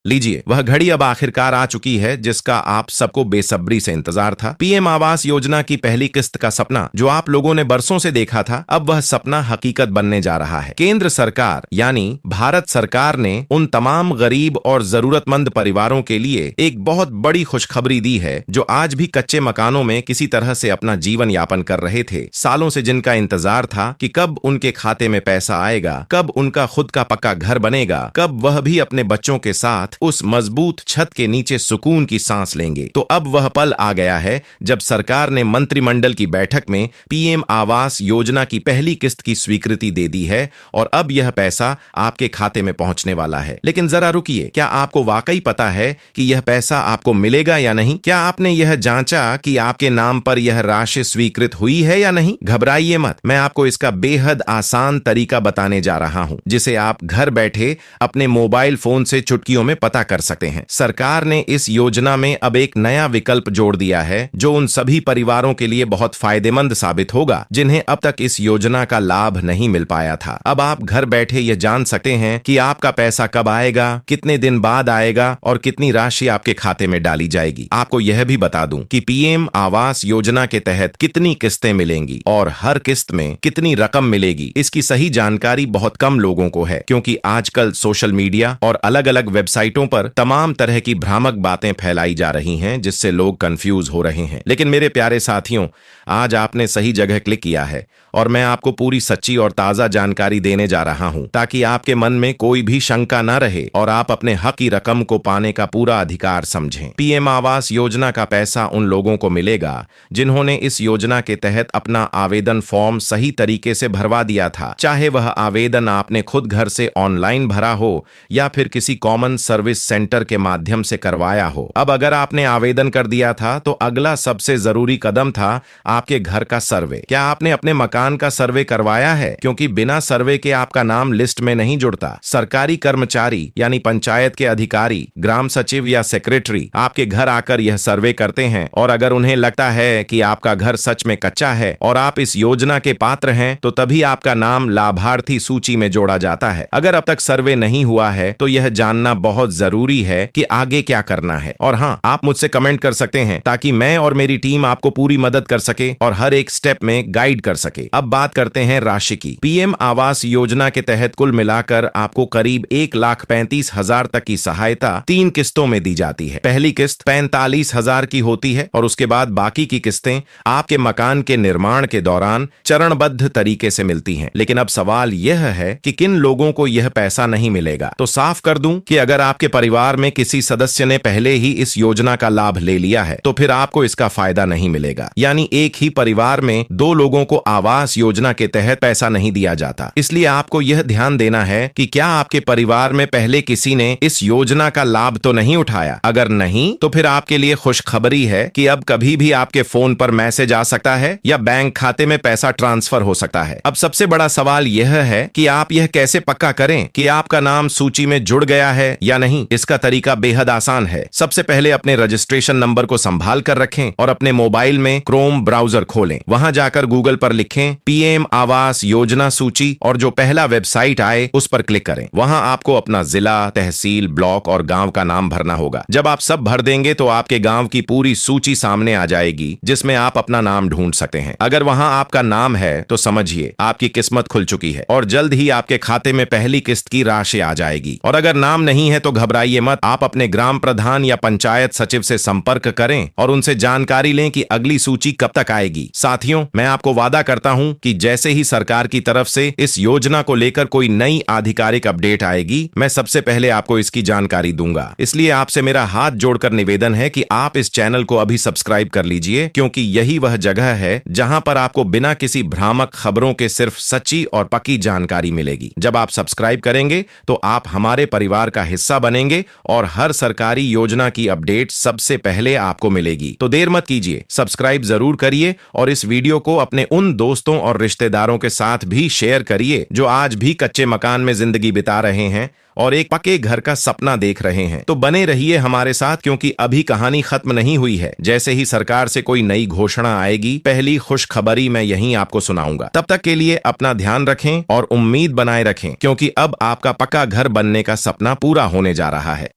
लीजिए, वह घड़ी अब आखिरकार आ चुकी है जिसका आप सबको बेसब्री से इंतजार था। पीएम आवास योजना की पहली किस्त का सपना जो आप लोगों ने बरसों से देखा था, अब वह सपना हकीकत बनने जा रहा है। केंद्र सरकार यानी भारत सरकार ने उन तमाम गरीब और जरूरतमंद परिवारों के लिए एक बहुत बड़ी खुशखबरी दी है जो आज भी कच्चे मकानों में किसी तरह से अपना जीवन यापन कर रहे थे। सालों से जिनका इंतजार था कि कब उनके खाते में पैसा आएगा, कब उनका खुद का पक्का घर बनेगा, कब वह भी अपने बच्चों के साथ उस मजबूत छत के नीचे सुकून की सांस लेंगे। तो अब वह पल आ गया है जब सरकार ने मंत्रिमंडल की बैठक में पीएम आवास योजना की पहली किस्त की स्वीकृति दे दी है और अब यह पैसा आपके खाते में पहुंचने वाला है। लेकिन जरा रुकिए, क्या आपको वाकई पता है कि यह पैसा आपको मिलेगा या नहीं? क्या आपने यह जांचा कि आपके नाम पर यह राशि स्वीकृत हुई है या नहीं? घबराइए मत, मैं आपको इसका बेहद आसान तरीका बताने जा रहा हूं जिसे आप घर बैठे अपने मोबाइल फोन से चुटकियों में पता कर सकते हैं। सरकार ने इस योजना में अब एक नया विकल्प जोड़ दिया है जो उन सभी परिवारों के लिए बहुत फायदेमंद साबित होगा जिन्हें अब तक इस योजना का लाभ नहीं मिल पाया था। अब आप घर बैठे यह जान सकते हैं कि आपका पैसा कब आएगा, कितने दिन बाद आएगा और कितनी राशि आपके खाते में डाली जाएगी। आपको यह भी बता दूं कि पीएम आवास योजना के तहत कितनी किस्तें मिलेंगी और हर किस्त में कितनी रकम मिलेगी, इसकी सही जानकारी बहुत कम लोगों को है, क्योंकि आजकल सोशल मीडिया और अलग अलग वेबसाइटों पर तमाम तरह की भ्रामक बातें फैलाई जा रही हैं जिससे लोग कंफ्यूज हो रहे हैं। लेकिन मेरे प्यारे साथियों, आज आपने सही जगह क्लिक किया है और मैं आपको पूरी सच्ची और ताजा जानकारी देने जा रहा हूं ताकि आपके मन में कोई भी शंका न रहे और आप अपने हक की रकम को पाने का पूरा अधिकार समझें। पीएम आवास योजना का पैसा उन लोगों को मिलेगा जिन्होंने इस योजना के तहत अपना आवेदन फॉर्म सही तरीके से भरवा दिया था, चाहे वह आवेदन आपने खुद घर से ऑनलाइन भरा हो या फिर किसी कॉमन सर्विस सेंटर के माध्यम से करवाया हो। अब अगर आपने आवेदन कर दिया था तो अगला सबसे जरूरी कदम था आपके घर का सर्वे। क्या आपने अपने मकान का सर्वे करवाया है? क्योंकि बिना सर्वे के आपका नाम लिस्ट में नहीं जुड़ता। सरकारी कर्मचारी यानी पंचायत के अधिकारी, ग्राम सचिव या सेक्रेटरी आपके घर आकर यह सर्वे करते हैं और अगर उन्हें लगता है कि आपका घर सच में कच्चा है और आप इस योजना के पात्र हैं तो तभी आपका नाम लाभार्थी सूची में जोड़ा जाता है। अगर अब तक सर्वे नहीं हुआ है तो यह जानना बहुत जरूरी है कि आगे क्या करना है। और हाँ, आप मुझसे कमेंट कर सकते हैं ताकि मैं और मेरी टीम आपको पूरी मदद कर सके और हर एक स्टेप में गाइड कर सके। अब बात करते हैं राशि की। पीएम आवास योजना के तहत कुल मिलाकर आपको करीब 1,35,000 तक की सहायता 3 किस्तों में दी जाती है। पहली किस्त 45,000 की होती है और उसके बाद बाकी की किस्तें आपके मकान के निर्माण के दौरान चरणबद्ध तरीके से मिलती हैं। लेकिन अब सवाल यह है कि किन लोगों को यह पैसा नहीं मिलेगा। तो साफ कर दूं कि अगर आपके परिवार में किसी सदस्य ने पहले ही इस योजना का लाभ ले लिया है तो फिर आपको इसका फायदा नहीं मिलेगा। यानी एक ही परिवार में 2 लोगों को आवास योजना के तहत पैसा नहीं दिया जाता। इसलिए आपको यह ध्यान देना है कि क्या आपके परिवार में पहले किसी ने इस योजना का लाभ तो नहीं उठाया। अगर नहीं तो फिर आपके लिए खुशखबरी है कि अब कभी भी आपके फोन पर मैसेज आ सकता है या बैंक खाते में पैसा ट्रांसफर हो सकता है। अब सबसे बड़ा सवाल यह है कि आप यह कैसे पक्का करें कि आपका नाम सूची में जुड़ गया है या नहीं। इसका तरीका बेहद आसान है। सबसे पहले अपने रजिस्ट्रेशन नंबर को संभाल कर रखें और अपने मोबाइल में क्रोम ब्राउजर खोलें। वहां जाकर गूगल पर लिखें पीएम आवास योजना सूची और जो पहला वेबसाइट आए उस पर क्लिक करें। वहां आपको अपना जिला, तहसील, ब्लॉक और गांव का नाम भरना होगा। जब आप सब भर देंगे तो आपके गांव की पूरी सूची सामने आ जाएगी जिसमें आप अपना नाम ढूंढ सकते हैं। अगर वहां आपका नाम है तो समझिए आपकी किस्मत खुल चुकी है और जल्द ही आपके खाते में पहली किस्त की राशि आ जाएगी। और अगर नाम नहीं है तो घबराइए मत, आप अपने ग्राम प्रधान या पंचायत सचिव से संपर्क करें और उनसे जानकारी लें कि अगली सूची कब तक आएगी। साथियों, मैं आपको वादा करता हूं कि जैसे ही सरकार की तरफ से इस योजना को लेकर कोई नई आधिकारिक अपडेट आएगी, मैं सबसे पहले आपको इसकी जानकारी दूंगा। इसलिए आपसे मेरा हाथ जोड़कर निवेदन है कि आप इस चैनल को अभी सब्सक्राइब कर लीजिए, क्योंकि यही वह जगह है जहां पर आपको बिना किसी भ्रामक खबरों के सिर्फ सच्ची और पक्की जानकारी मिलेगी। जब आप सब्सक्राइब करेंगे तो आप हमारे परिवार का हिस्सा बनेंगे और हर सरकारी योजना की अपडेट सबसे पहले आपको मिलेगी। तो देर मत कीजिए, सब्सक्राइब जरूर करिए और इस वीडियो को अपने उन दोस्तों और रिश्तेदारों के साथ भी शेयर करिए जो आज भी कच्चे मकान में जिंदगी बिता रहे हैं और एक पक्के घर का सपना देख रहे हैं। तो बने रहिए हमारे साथ, क्योंकि अभी कहानी खत्म नहीं हुई है। जैसे ही सरकार से कोई नई घोषणा आएगी, पहली खुशखबरी मैं यहीं आपको सुनाऊंगा। तब तक के लिए अपना ध्यान रखें और उम्मीद बनाए रखें, क्योंकि अब आपका पक्का घर बनने का सपना पूरा होने जा रहा है।